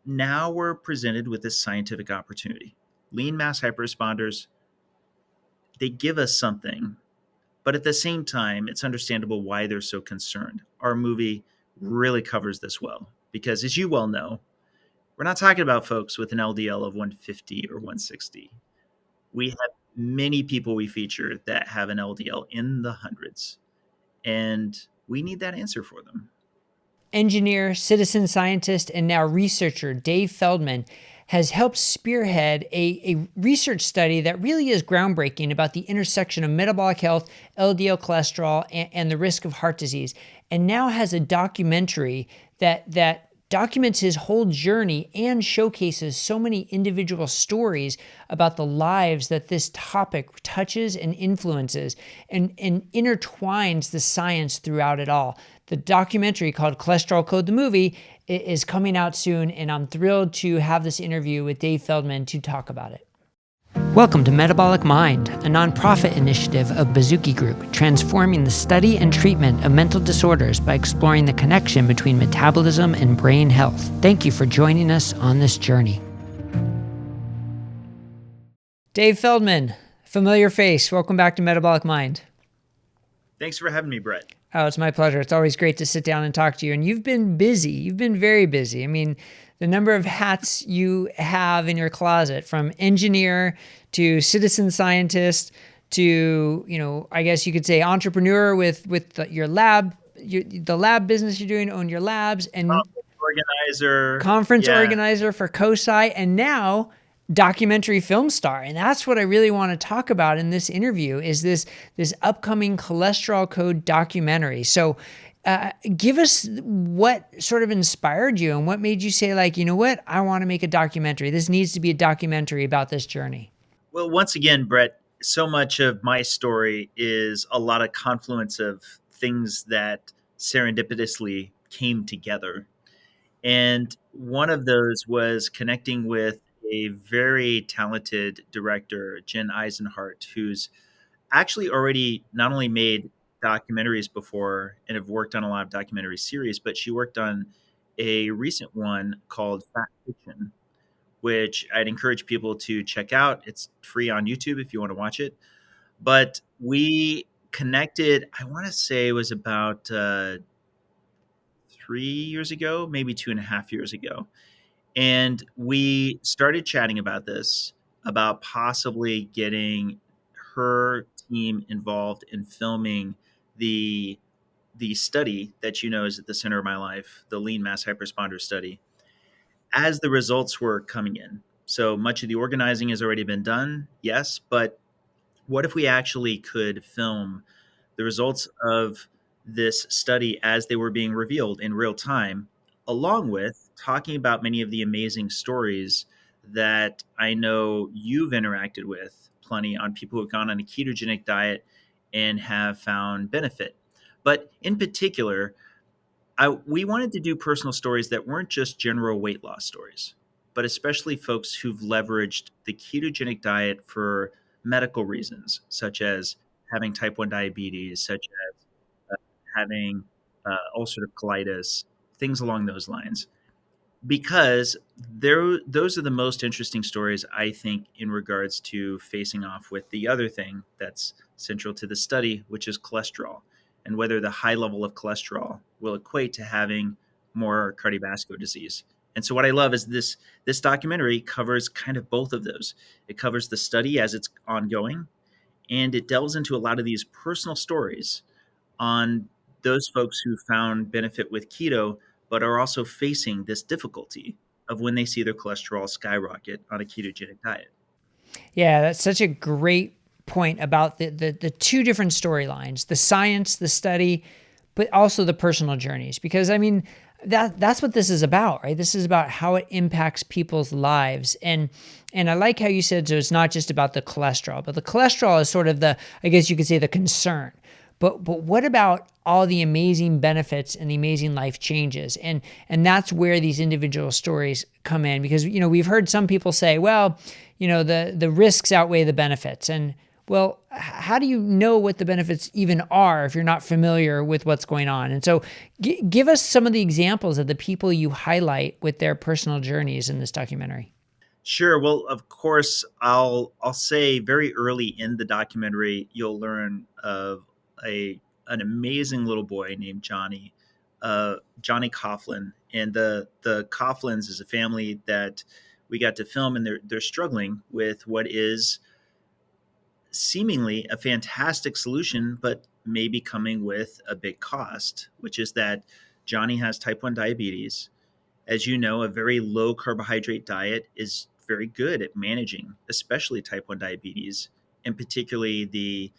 now we're presented with this scientific opportunity. Lean mass hyperresponders, they give us something, but at the same time, it's understandable why they're so concerned. Our movie really covers this well because, as you well know, we're not talking about folks with an LDL of 150 or 160. We have many people we feature that have an LDL in the hundreds, and we need that answer for them. Engineer, citizen scientist, and now researcher Dave Feldman has helped spearhead a research study that really is groundbreaking about the intersection of metabolic health, LDL cholesterol, and the risk of heart disease, and now has a documentary that documents his whole journey and showcases so many individual stories about the lives that this topic touches and influences, and intertwines the science throughout it all. The documentary, called Cholesterol Code the Movie, is coming out soon, and I'm thrilled to have this interview with Dave Feldman to talk about it. Welcome to Metabolic Mind, a nonprofit initiative of Bazooki Group, transforming the study and treatment of mental disorders by exploring the connection between metabolism and brain health. Thank you for joining us on this journey. Dave Feldman, familiar face. Welcome back to Metabolic Mind. Thanks for having me, Brett. Oh, it's my pleasure. It's always great to sit down and talk to you. And you've been busy. You've been very busy. I mean, the number of hats you have in your closet, from engineer to citizen scientist to, I guess you could say entrepreneur with your lab, the lab business you're doing, own your labs, and conference organizer for COSI, and now documentary film star. And that's what I really want to talk about in this interview, is this upcoming Cholesterol Code documentary. So give us what sort of inspired you and what made you say, like, you know what, I want to make a documentary. This needs to be a documentary about this journey. Well, once again, Brett, so much of my story is a lot of confluence of things that serendipitously came together. And one of those was connecting with a very talented director, Jen Eisenhart, who's actually already not only made documentaries before and have worked on a lot of documentary series, but she worked on a recent one called Fat Fiction, which I'd encourage people to check out. It's free on YouTube if you want to watch it. But we connected, I want to say it was about 3 years ago, maybe 2.5 years ago. And we started chatting about this, about possibly getting her team involved in filming the study that is at the center of my life, the lean mass hyperresponder study, as the results were coming in. So much of the organizing has already been done, yes, but what if we actually could film the results of this study as they were being revealed in real time, along with talking about many of the amazing stories that I know you've interacted with plenty on people who have gone on a ketogenic diet and have found benefit. But in particular, we wanted to do personal stories that weren't just general weight loss stories, but especially folks who've leveraged the ketogenic diet for medical reasons, such as having type 1 diabetes, such as having ulcerative colitis, things along those lines. Because those are the most interesting stories, I think, in regards to facing off with the other thing that's central to the study, which is cholesterol, and whether the high level of cholesterol will equate to having more cardiovascular disease. And so what I love is this documentary covers kind of both of those. It covers the study as it's ongoing, and it delves into a lot of these personal stories on those folks who found benefit with keto, but are also facing this difficulty of when they see their cholesterol skyrocket on a ketogenic diet. Yeah, that's such a great point about the two different storylines, the science, the study, but also the personal journeys. Because I mean, that's what this is about, right? This is about how it impacts people's lives. And I like how you said, so it's not just about the cholesterol, but the cholesterol is sort of I guess you could say, the concern. But what about all the amazing benefits and the amazing life changes? And that's where these individual stories come in, because, we've heard some people say, well, the risks outweigh the benefits. And Well, how do you know what the benefits even are if you're not familiar with what's going on? And so, give us some of the examples of the people you highlight with their personal journeys in this documentary. Sure. Well, of course, I'll say very early in the documentary, you'll learn of a an amazing little boy named Johnny, Johnny Coughlin, and the Coughlins is a family that we got to film, and they're struggling with what is seemingly a fantastic solution, but maybe coming with a big cost, which is that Johnny has type 1 diabetes. As you know, a very low carbohydrate diet is very good at managing, especially type 1 diabetes, and particularly the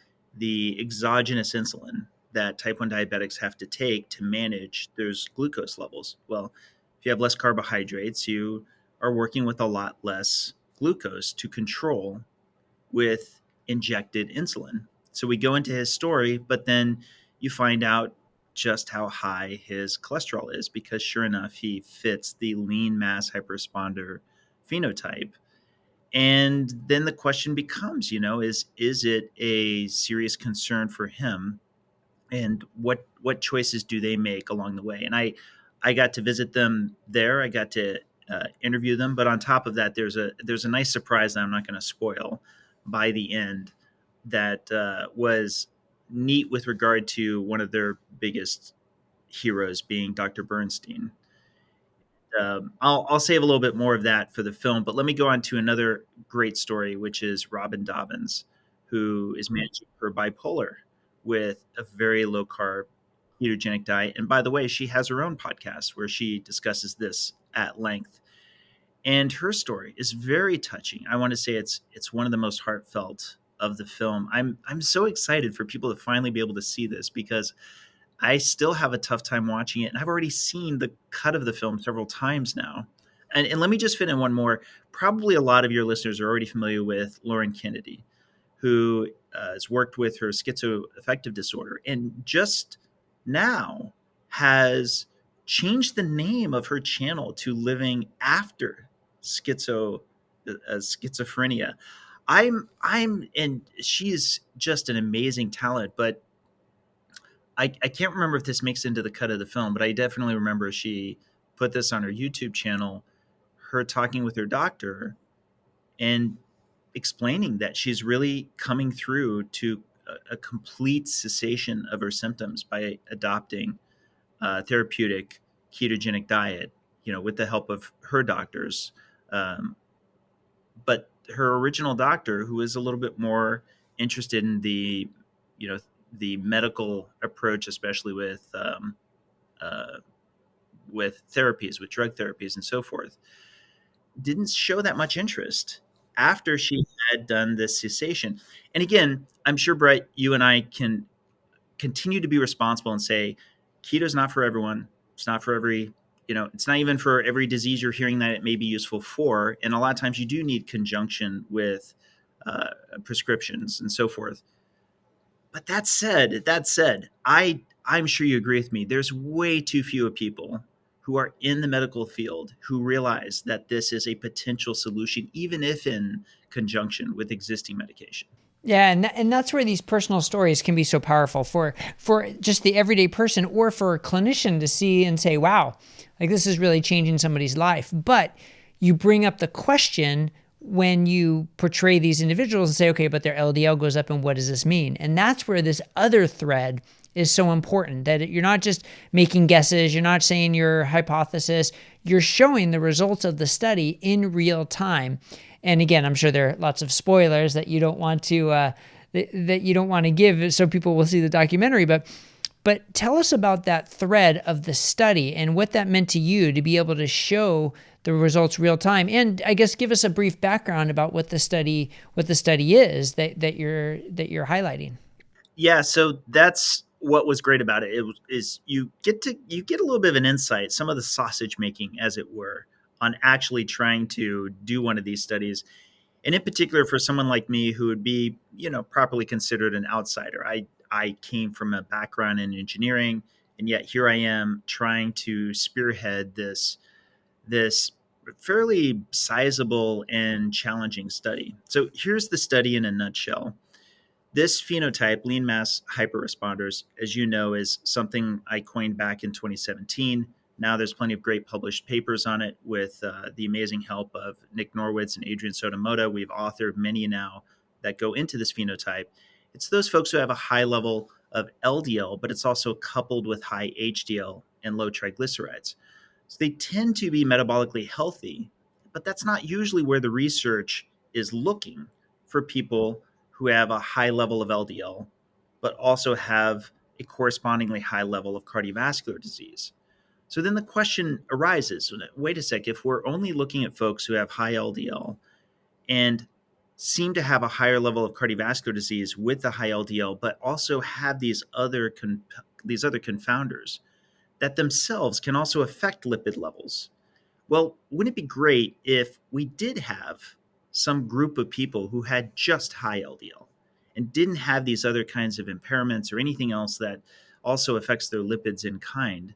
exogenous insulin that type 1 diabetics have to take to manage those glucose levels. Well, if you have less carbohydrates, you are working with a lot less glucose to control with injected insulin. So we go into his story, but then you find out just how high his cholesterol is because sure enough, he fits the lean mass hyperresponder phenotype. And then the question becomes, is it a serious concern for him, and what choices do they make along the way? And I got to visit them there. I got to interview them, but on top of that, there's a nice surprise that I'm not going to spoil by the end that was neat with regard to one of their biggest heroes being Dr. Bernstein. I'll save a little bit more of that for the film, but let me go on to another great story, which is Robin Dobbins, who is managing her bipolar with a very low carb ketogenic diet. And by the way, she has her own podcast where she discusses this at length. And her story is very touching. I want to say it's one of the most heartfelt of the film. I'm so excited for people to finally be able to see this because I still have a tough time watching it, and I've already seen the cut of the film several times now. And let me just fit in one more. Probably a lot of your listeners are already familiar with Lauren Kennedy, who has worked with her schizoaffective disorder, and just now has changed the name of her channel to Living After Schizophrenia. And she's just an amazing talent, but I can't remember if this makes into the cut of the film, but I definitely remember she put this on her YouTube channel, her talking with her doctor and explaining that she's really coming through to a complete cessation of her symptoms by adopting a therapeutic ketogenic diet, with the help of her doctors. Um, but her original doctor, who is a little bit more interested in you know, the medical approach, especially uh, with therapies, with drug therapies, and so forth, didn't show that much interest after she had done this cessation. And again, I'm sure, Brett, you and I can continue to be responsible and say keto's not for everyone. It's not for every, it's not even for every disease you're hearing that it may be useful for. And a lot of times you do need conjunction with prescriptions and so forth. But that said, I'm sure you agree with me. There's way too few people who are in the medical field who realize that this is a potential solution, even if in conjunction with existing medication. Yeah, and that's where these personal stories can be so powerful for just the everyday person or for a clinician to see and say, "Wow, like this is really changing somebody's life." But you bring up the question when you portray these individuals and say, "Okay, but their LDL goes up, and what does this mean?" And that's where this other thread is so important, that you're not just making guesses, you're not saying your hypothesis, you're showing the results of the study in real time. And again, I'm sure there are lots of spoilers that you don't want to that you don't want to give, so people will see the documentary. But tell us about that thread of the study and what that meant to you to be able to show the results real time. And I guess give us a brief background about what the study is that you're highlighting. Yeah, so that's what was great about it. Is you get a little bit of an insight, some of the sausage making, as it were, on actually trying to do one of these studies. And in particular, for someone like me who would be, properly considered an outsider. I came from a background in engineering, and yet here I am trying to spearhead this fairly sizable and challenging study. So here's the study in a nutshell. This phenotype, lean mass hyperresponders, as you know, is something I coined back in 2017. Now there's plenty of great published papers on it with the amazing help of Nick Norwitz and Adrian Sotomoto. We've authored many now that go into this phenotype. It's those folks who have a high level of LDL, but it's also coupled with high HDL and low triglycerides. So they tend to be metabolically healthy, but that's not usually where the research is looking for people who have a high level of LDL, but also have a correspondingly high level of cardiovascular disease. So then the question arises, wait a sec, if we're only looking at folks who have high LDL and seem to have a higher level of cardiovascular disease with the high LDL, but also have these other confounders that themselves can also affect lipid levels. Well, wouldn't it be great if we did have some group of people who had just high LDL and didn't have these other kinds of impairments or anything else that also affects their lipids in kind?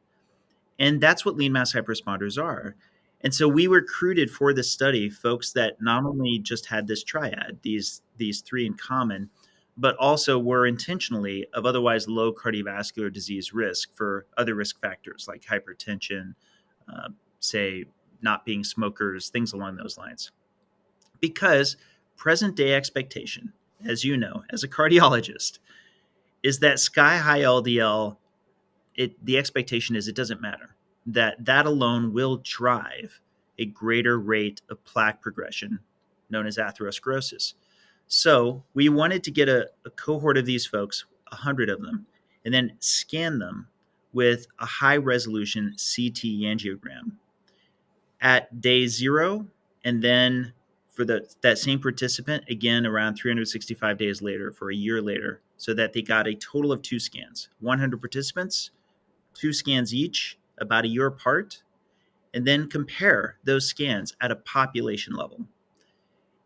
And that's what lean mass hyperresponders are. And so we recruited for this study folks that not only just had this triad, these three in common, but also were intentionally of otherwise low cardiovascular disease risk for other risk factors like hypertension, uh, say not being smokers, things along those lines. Because present day expectation, as you know, as a cardiologist, is that sky high LDL, the expectation is it doesn't matter, that alone will drive a greater rate of plaque progression known as atherosclerosis. So we wanted to get a cohort of these folks, 100 of them, and then scan them with a high resolution CT angiogram at day 0, and then for that same participant again around 365 days later, for a year later, so that they got a total of 2 scans, 100 participants, 2 scans each, about a year apart, and then compare those scans at a population level.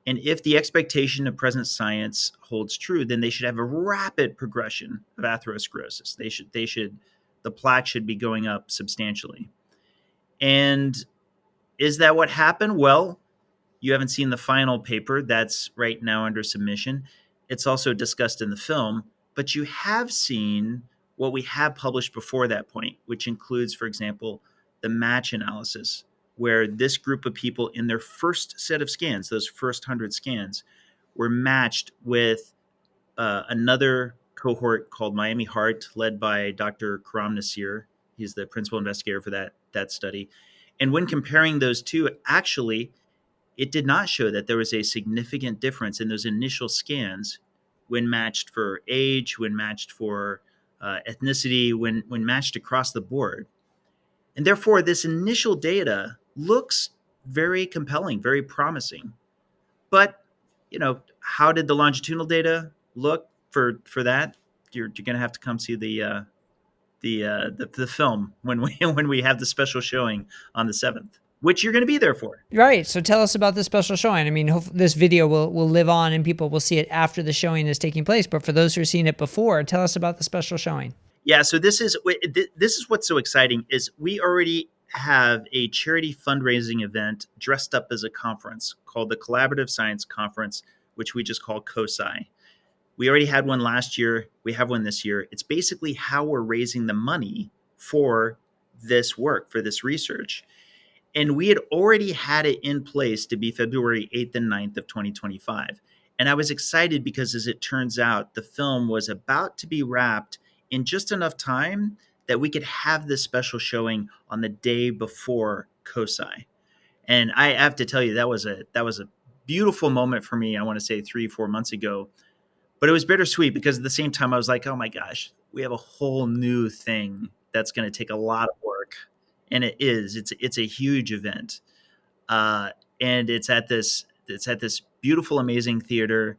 And if the expectation of present science holds true, then they should have a rapid progression of atherosclerosis. The plaque should be going up substantially. And is that what happened? Well, you haven't seen the final paper that's right now under submission. It's also discussed in the film, but you have seen what we have published before that point, which includes, for example, the match analysis, where this group of people in their first set of scans, those first 100 scans, were matched with another cohort called Miami Heart, led by Dr. Karam Nasir. He's the principal investigator for that study. And when comparing those two, actually, it did not show that there was a significant difference in those initial scans when matched for age, when matched for ethnicity, when matched across the board. And therefore, this initial data looks very compelling, very promising. But, how did the longitudinal data look for that? You're going to have to come see the film when we when we have the special showing on the 7th, which you're going to be there for. Right. So tell us about the special showing. I mean, this video will live on and people will see it after the showing is taking place. But for those who are seeing it before, tell us about the special showing. Yeah, so this is what's so exciting is we already have a charity fundraising event dressed up as a conference called the Collaborative Science Conference, which we just call COSI. We already had one last year. We have one this year. It's basically how we're raising the money for this work, for this research. And we had already had it in place to be February 8th and 9th of 2025. And I was excited because, as it turns out, the film was about to be wrapped in just enough time that we could have this special showing on the day before COSI. And I have to tell you, that was a beautiful moment for me. I want to say 3-4 months ago, but it was bittersweet because at the same time I was like, oh my gosh, we have a whole new thing that's going to take a lot of work, and it's a huge event, uh, and it's at this beautiful, amazing theater,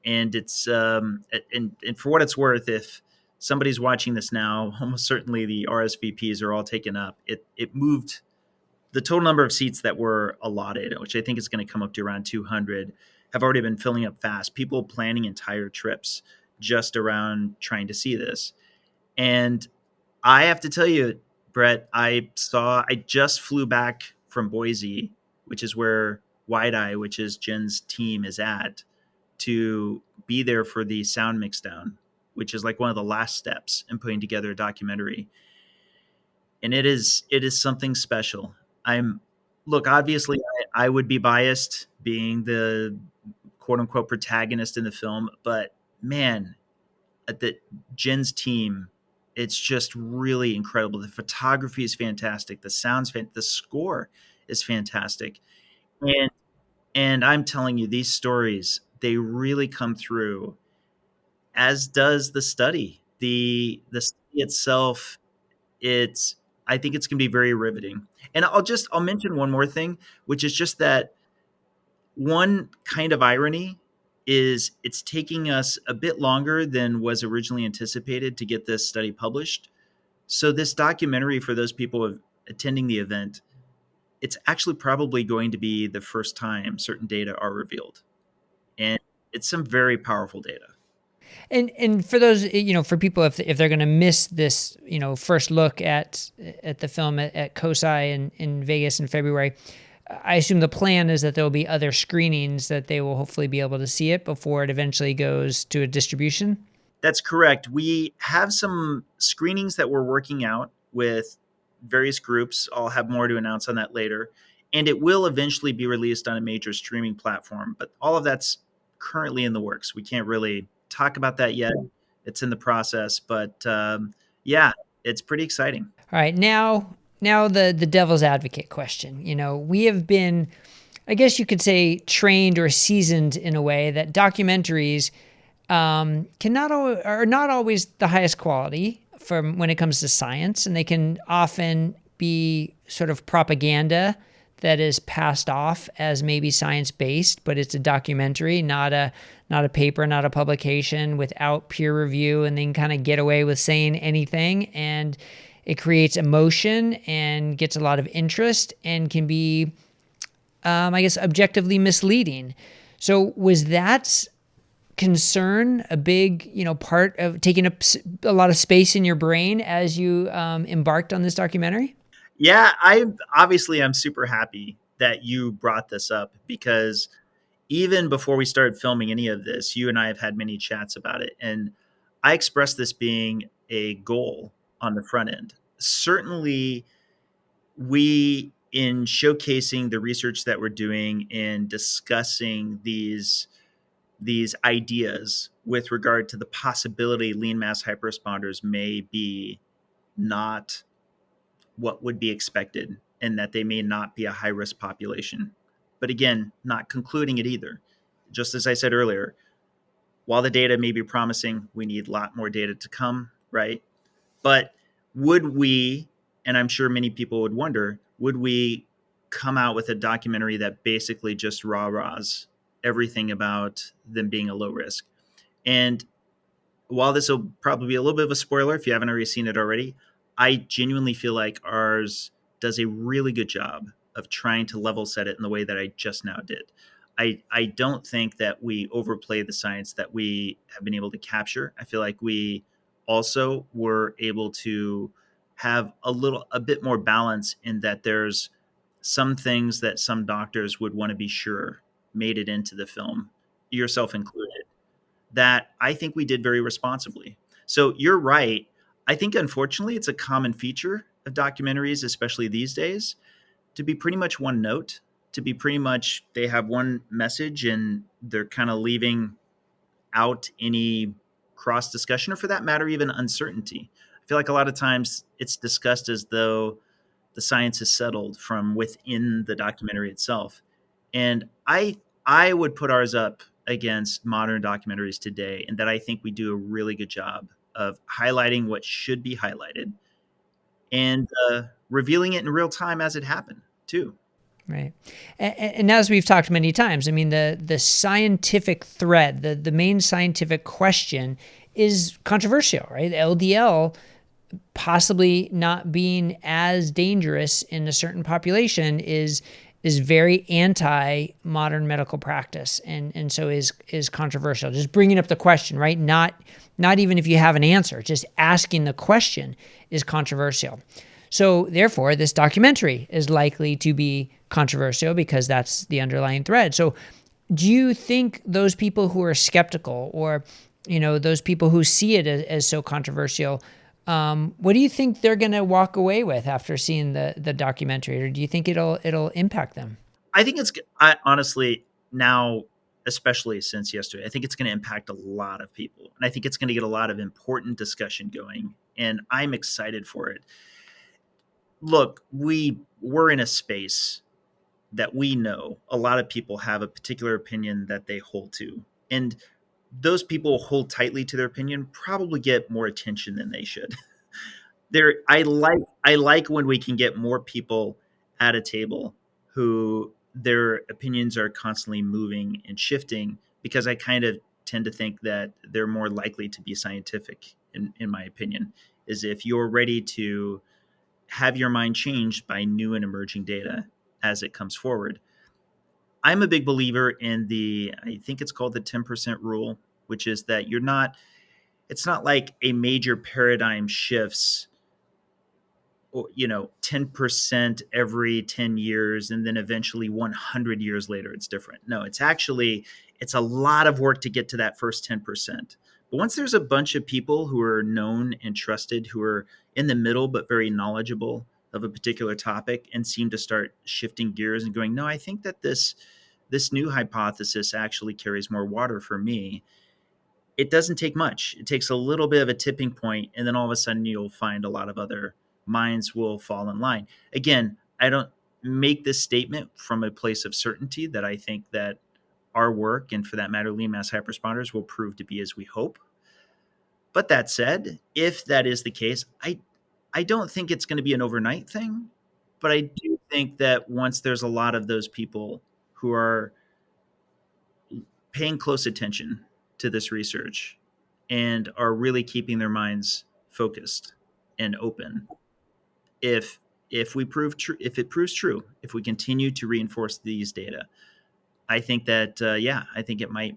and and for what it's worth, if somebody's watching this now, almost certainly the RSVPs are all taken up. It moved the total number of seats that were allotted, which I think is going to come up to around 200, have already been filling up fast. People planning entire trips just around trying to see this. And I have to tell you, Brett, I just flew back from Boise, which is where Wide Eye, which is Jen's team, is at, to be there for the sound mix down, which is like one of the last steps in putting together a documentary. And it is something special. I'm Look, obviously I would be biased being the quote unquote protagonist in the film, but man, at the Jen's team, it's just really incredible. The photography is fantastic. The the score is fantastic. And I'm telling you, these stories, they really come through, as does the study. The study itself, it's I think it's gonna be very riveting. And I'll mention one more thing, which is just that one kind of irony is it's taking us a bit longer than was originally anticipated to get this study published. So this documentary, for those people attending the event, it's actually probably going to be the first time certain data are revealed. And it's some very powerful data. And for those, for people, if they're going to miss this, first look at the film at COSI in Vegas in February, I assume the plan is that there will be other screenings that they will hopefully be able to see it before it eventually goes to a distribution. That's correct. We have some screenings that we're working out with various groups. I'll have more to announce on that later. And it will eventually be released on a major streaming platform. But all of that's currently in the works. We can't really talk about that yet. It's in the process. But yeah, it's pretty exciting. All right. Now the devil's advocate question. We have been, I guess you could say, trained or seasoned in a way that documentaries are not always the highest quality from when it comes to science, and they can often be sort of propaganda that is passed off as maybe science-based, but it's a documentary, not a paper, not a publication, without peer review, and they can kind of get away with saying anything, and it creates emotion and gets a lot of interest and can be, I guess, objectively misleading. So was that concern a big, part of taking up a lot of space in your brain as you embarked on this documentary? Yeah, I'm super happy that you brought this up, because even before we started filming any of this, you and I have had many chats about it. And I expressed this being a goal on the front end. Certainly, in showcasing the research that we're doing and discussing these ideas with regard to the possibility lean mass hyperresponders may be not what would be expected, and that they may not be a high risk population. But again, not concluding it either. Just as I said earlier, while the data may be promising, we need a lot more data to come, right? But would we, and I'm sure many people would wonder, would we come out with a documentary that basically just rah-rahs everything about them being a low risk? And while this will probably be a little bit of a spoiler if you haven't already seen it already, I genuinely feel like ours does a really good job of trying to level set it in the way that I just now did. I don't think that we overplay the science that we have been able to capture. I feel like we also were able to have a bit more balance, in that there's some things that some doctors would want to be sure made it into the film, yourself included, that I think we did very responsibly. So you're right. I think, unfortunately, it's a common feature of documentaries, especially these days, to be pretty much one note, to be pretty much they have one message and they're kind of leaving out any cross discussion, or for that matter, even uncertainty. I feel like a lot of times it's discussed as though the science is settled from within the documentary itself. And I would put ours up against modern documentaries today, and that I think we do a really good job of highlighting what should be highlighted, and revealing it in real time as it happened too. Right. And as we've talked many times, I mean, the scientific thread, the main scientific question is controversial, right? LDL possibly not being as dangerous in a certain population is very anti-modern medical practice, and so is controversial. Just bringing up the question, right? Not even if you have an answer, just asking the question is controversial. So therefore, this documentary is likely to be controversial because that's the underlying thread. So do you think those people who are skeptical, or those people who see it as so controversial, what do you think they're going to walk away with after seeing the documentary, or do you think it'll impact them? I think I honestly now, especially since yesterday, I think it's going to impact a lot of people, and I think it's going to get a lot of important discussion going, and I'm excited for it. Look, we're in a space that we know a lot of people have a particular opinion that they hold to, and those people who hold tightly to their opinion probably get more attention than they should. I like when we can get more people at a table who their opinions are constantly moving and shifting, because I kind of tend to think that they're more likely to be scientific, in my opinion, is if you're ready to have your mind changed by new and emerging data as it comes forward. I'm a big believer in I think it's called the 10% rule, which is that it's not like a major paradigm shifts, 10% every 10 years and then eventually 100 years later it's different. No, it's a lot of work to get to that first 10%. But once there's a bunch of people who are known and trusted, who are in the middle but very knowledgeable of a particular topic, and seem to start shifting gears and going, no, I think that this new hypothesis actually carries more water for me. It doesn't take much. It takes a little bit of a tipping point, and then all of a sudden you'll find a lot of other minds will fall in line. Again, I don't make this statement from a place of certainty that I think that our work, and for that matter, lean mass hyperresponders, will prove to be as we hope. But that said, if that is the case, I don't think it's going to be an overnight thing. But I do think that once there's a lot of those people who are paying close attention to this research and are really keeping their minds focused and open, if if it proves true, if we continue to reinforce these data, I think that I think it might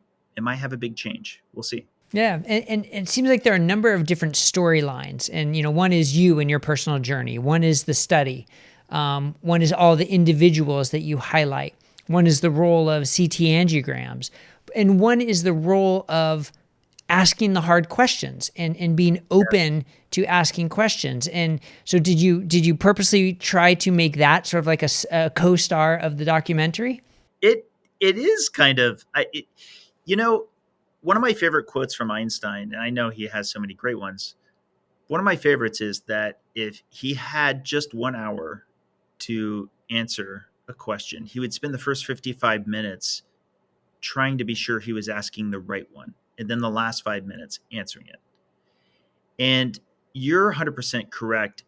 have a big change. We'll see. Yeah, and it seems like there are a number of different storylines, and one is you and your personal journey. One is the study. One is all the individuals that you highlight. One is the role of CT angiograms, and one is the role of asking the hard questions and being open to asking questions. And so, did you purposely try to make that sort of like a co-star of the documentary? It is kind of you know one of my favorite quotes from Einstein, and I know he has so many great ones. One of my favorites is that if he had just 1 hour to answer a question, he would spend the first 55 minutes trying to be sure he was asking the right one, and then the last 5 minutes answering it. And you're 100% correct.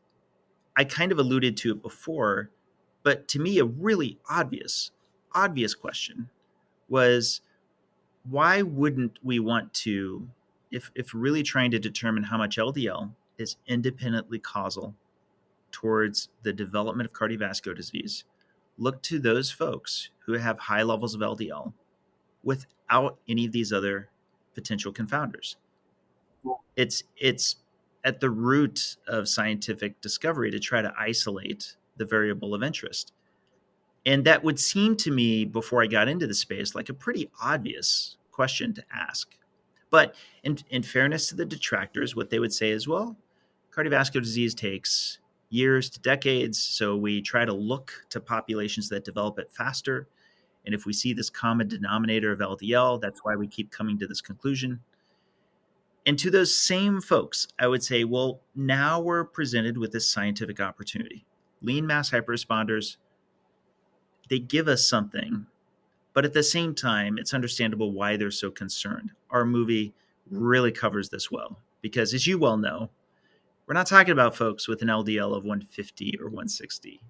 I kind of alluded to it before, but to me, a really obvious question was, why wouldn't we want to, if really trying to determine how much LDL is independently causal towards the development of cardiovascular disease, look to those folks who have high levels of LDL without any of these other potential confounders? It's at the root of scientific discovery to try to isolate the variable of interest. And that would seem to me, before I got into the space, like a pretty obvious question to ask. But in fairness to the detractors, what they would say is, well, cardiovascular disease takes years to decades, so we try to look to populations that develop it faster. And if we see this common denominator of LDL, that's why we keep coming to this conclusion. And to those same folks, I would say, well, now we're presented with this scientific opportunity. Lean mass hyperresponders, they give us something, but at the same time, it's understandable why they're so concerned. Our movie really covers this well, because as you well know, we're not talking about folks with an LDL of 150 or 160.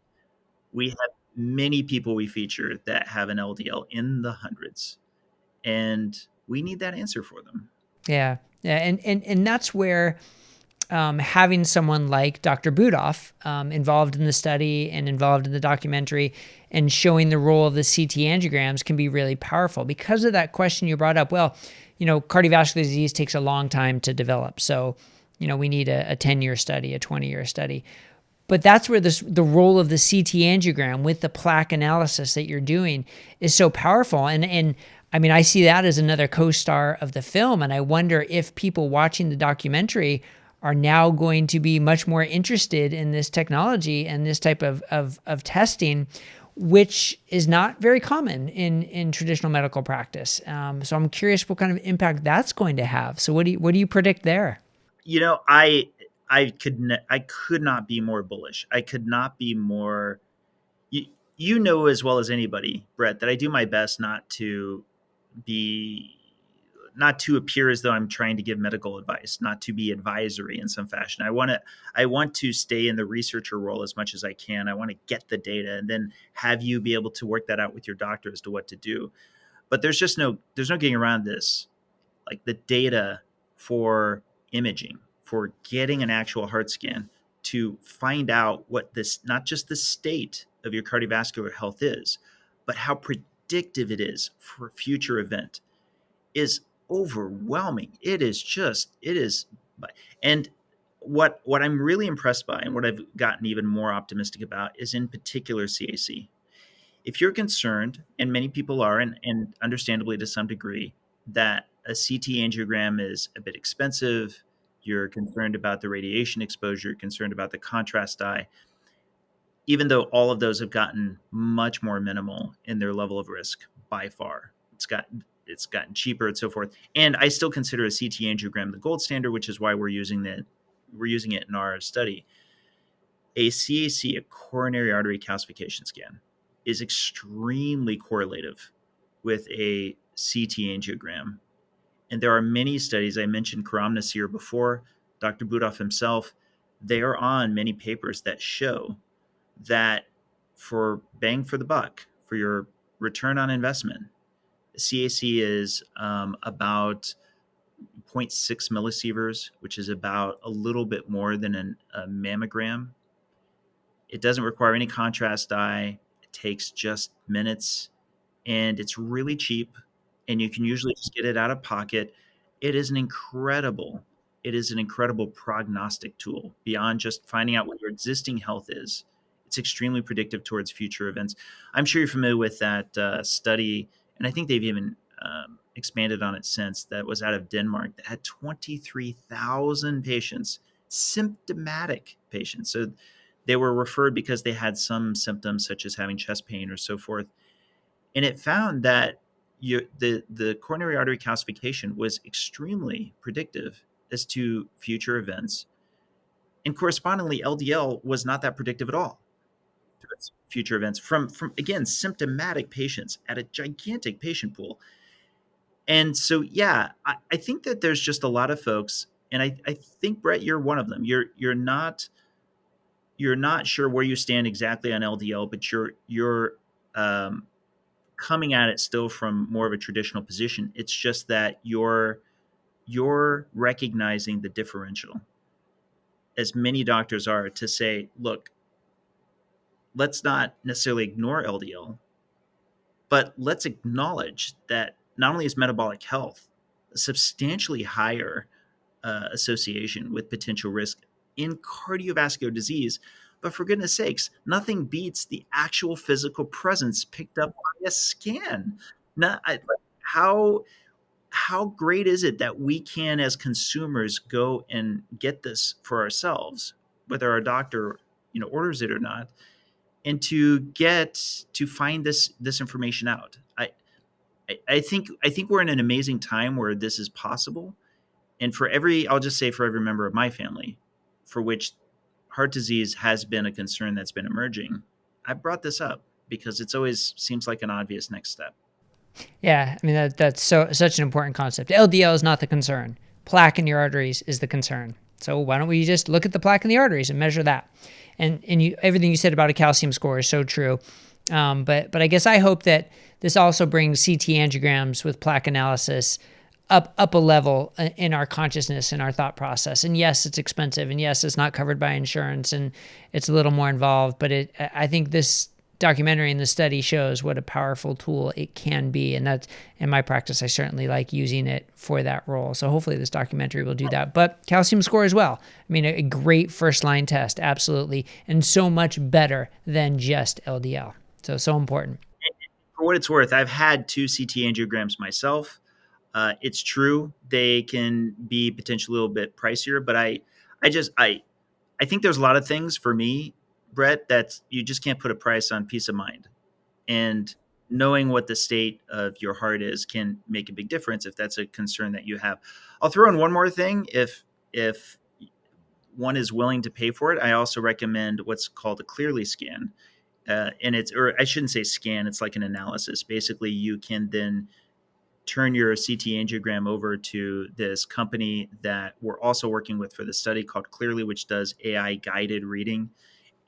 We have many people we feature that have an LDL in the hundreds, and we need that answer for them. Yeah, yeah, and that's where having someone like Dr. Budoff involved in the study and involved in the documentary and showing the role of the CT angiograms can be really powerful because of that question you brought up. Well, cardiovascular disease takes a long time to develop. So, we need a 10-year study, a 20-year study. But that's where the role of the CT angiogram with the plaque analysis that you're doing is so powerful. And I mean, I see that as another co-star of the film. And I wonder if people watching the documentary are now going to be much more interested in this technology and this type of testing, which is not very common in traditional medical practice. So I'm curious what kind of impact that's going to have. So what do you predict there? You know, I could not be more bullish. I could not be more. You, you know as well as anybody, Brett, that I do my best be not to appear as though I'm trying to give medical advice, not to be advisory in some fashion. I want to stay in the researcher role as much as I can. I want to get the data and then have you be able to work that out with your doctor as to what to do. But there's no getting around this. Like the data for imaging, for getting an actual heart scan to find out what this, not just the state of your cardiovascular health is, but how predictive it is for future event is overwhelming. It is. And what I'm really impressed by and what I've gotten even more optimistic about is in particular CAC. If you're concerned, and many people are, and understandably to some degree, that a CT angiogram is a bit expensive, you're concerned about the radiation exposure, you're concerned about the contrast dye, even though all of those have gotten much more minimal in their level of risk by far. It's gotten cheaper and so forth. And I still consider a CT angiogram the gold standard, which is why we're using it in our study. A CAC, a coronary artery calcification scan, is extremely correlative with a CT angiogram. And there are many studies. I mentioned Karam Nassir before, Dr. Budoff himself. They are on many papers that show that for bang for the buck, for your return on investment, CAC is about zero point 0.6 millisieverts, which is about a little bit more than a mammogram. It doesn't require any contrast dye. It takes just minutes and it's really cheap and you can usually just get it out of pocket. It is an incredible, it is an incredible prognostic tool beyond just finding out what your existing health is. It's extremely predictive towards future events. I'm sure you're familiar with that study, and I think they've even expanded on it since, that was out of Denmark that had 23,000 patients, symptomatic patients. So they were referred because they had some symptoms such as having chest pain or so forth. And it found that the coronary artery calcification was extremely predictive as to future events. And correspondingly, LDL was not that predictive at all towards future events from again, symptomatic patients at a gigantic patient pool. And so, yeah, I think that there's just a lot of folks, and I think, Brett, you're one of them. You're not sure where you stand exactly on LDL, but you're coming at it still from more of a traditional position. It's just that you're recognizing the differential, as many doctors are, to say, look, let's not necessarily ignore LDL, but let's acknowledge that not only is metabolic health a substantially higher association with potential risk in cardiovascular disease, but for goodness sakes, nothing beats the actual physical presence picked up by a scan. Not, how how great is it that we can, as consumers, go and get this for ourselves, whether our doctor orders it or not, and to find this information out. I think we're in an amazing time where this is possible. And I'll just say for every member of my family for which heart disease has been a concern that's been emerging, I brought this up because it's always seems like an obvious next step. Yeah, I mean that's such an important concept. LDL is not the concern. Plaque in your arteries is the concern. So why don't we just look at the plaque in the arteries and measure that? And everything you said about a calcium score is so true. But I guess I hope that this also brings CT angiograms with plaque analysis up a level in our consciousness and our thought process. And yes, it's expensive, and yes, it's not covered by insurance, and it's a little more involved. But I think this documentary and the study shows what a powerful tool it can be. And that's in my practice, I certainly like using it for that role. So hopefully this documentary will do that. But calcium score as well. I mean, a great first line test, absolutely. And so much better than just LDL. So important. For what it's worth, I've had 2 CT angiograms myself. It's true they can be potentially a little bit pricier, but I think there's a lot of things for me, Brett, that you just can't put a price on peace of mind. And knowing what the state of your heart is can make a big difference if that's a concern that you have. I'll throw in one more thing. If one is willing to pay for it, I also recommend what's called a Clearly scan. And it's, or I shouldn't say scan, it's like an analysis. Basically, you can then turn your CT angiogram over to this company that we're also working with for the study called Clearly, which does AI guided reading.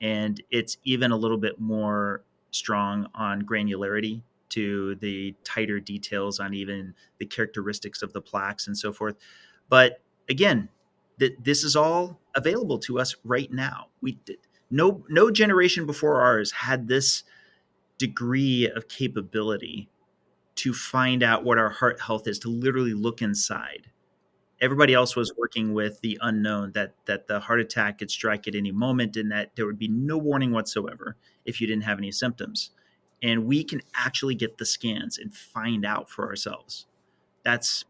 And it's even a little bit more strong on granularity to the tighter details on even the characteristics of the plaques and so forth. But again, this is all available to us right now. No generation before ours had this degree of capability to find out what our heart health is, to literally look inside. Everybody else was working with the unknown, that the heart attack could strike at any moment and that there would be no warning whatsoever if you didn't have any symptoms. And we can actually get the scans and find out for ourselves. It's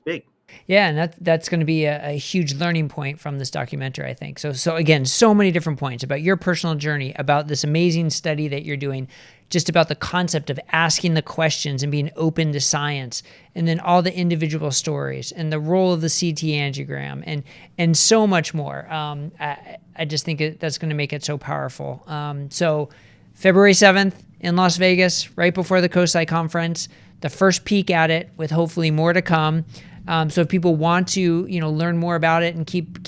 big. Yeah, and that's going to be a huge learning point from this documentary, I think. So again, so many different points about your personal journey, about this amazing study that you're doing, just about the concept of asking the questions and being open to science, and then all the individual stories and the role of the CT angiogram, and so much more. I just think that's going to make it so powerful. So February 7th in Las Vegas, right before the COSI conference, the first peek at it with hopefully more to come. So if people want to, learn more about it and keep,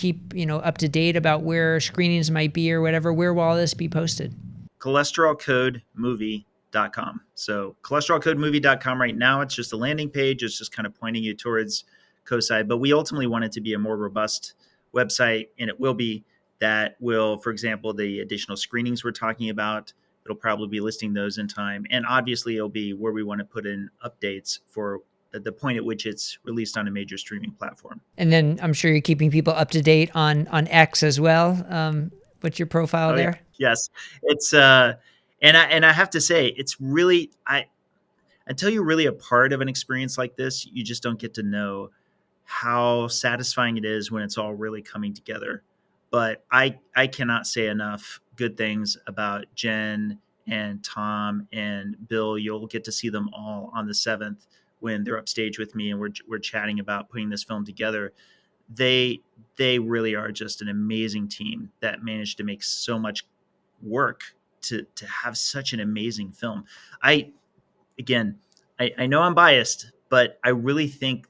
up to date about where screenings might be or whatever, where will all this be posted? cholesterolcodemovie.com. So cholesterolcodemovie.com right now, it's just a landing page. It's just kind of pointing you towards COSI, but we ultimately want it to be a more robust website, and it will be that will, for example, the additional screenings we're talking about, it'll probably be listing those in time. And obviously it'll be where we want to put in updates for the point at which it's released on a major streaming platform. And then I'm sure you're keeping people up to date on X as well. What's your profile Oh yeah, there? yes, it's and I have to say, it's really, until you're really a part of an experience like this, you just don't get to know how satisfying it is when it's all really coming together. But I cannot say enough good things about Jen and Tom and Bill. You'll get to see them all on the 7th when they're upstage with me and we're chatting about putting this film together. They really are just an amazing team that managed to make so much work to have such an amazing film. I again, I know I'm biased, but I really think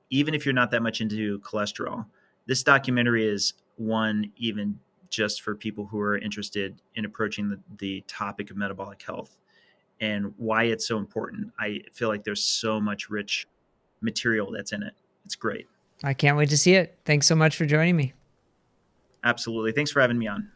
even if you're not that much into cholesterol, this documentary is one even just for people who are interested in approaching the topic of metabolic health and why it's so important. I feel like there's so much rich material that's in it. It's great. I can't wait to see it. Thanks so much for joining me. Absolutely. Thanks for having me on.